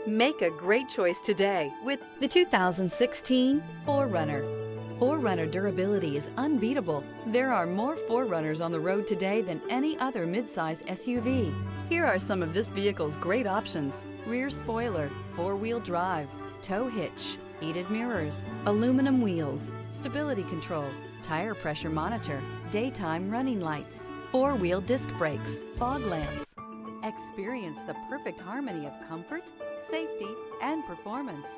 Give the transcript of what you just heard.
Make a great choice today with The 2016 4Runner. 4Runner durability is unbeatable. There are more 4Runners on the road today than any other midsize SUV. Here are some of this vehicle's great options: rear spoiler, 4-wheel drive, tow hitch, heated mirrors, aluminum wheels, stability control, tire pressure monitor, daytime running lights, 4-wheel disc brakes, fog lamps. Experience the perfect harmony of comfort, safety, and performance.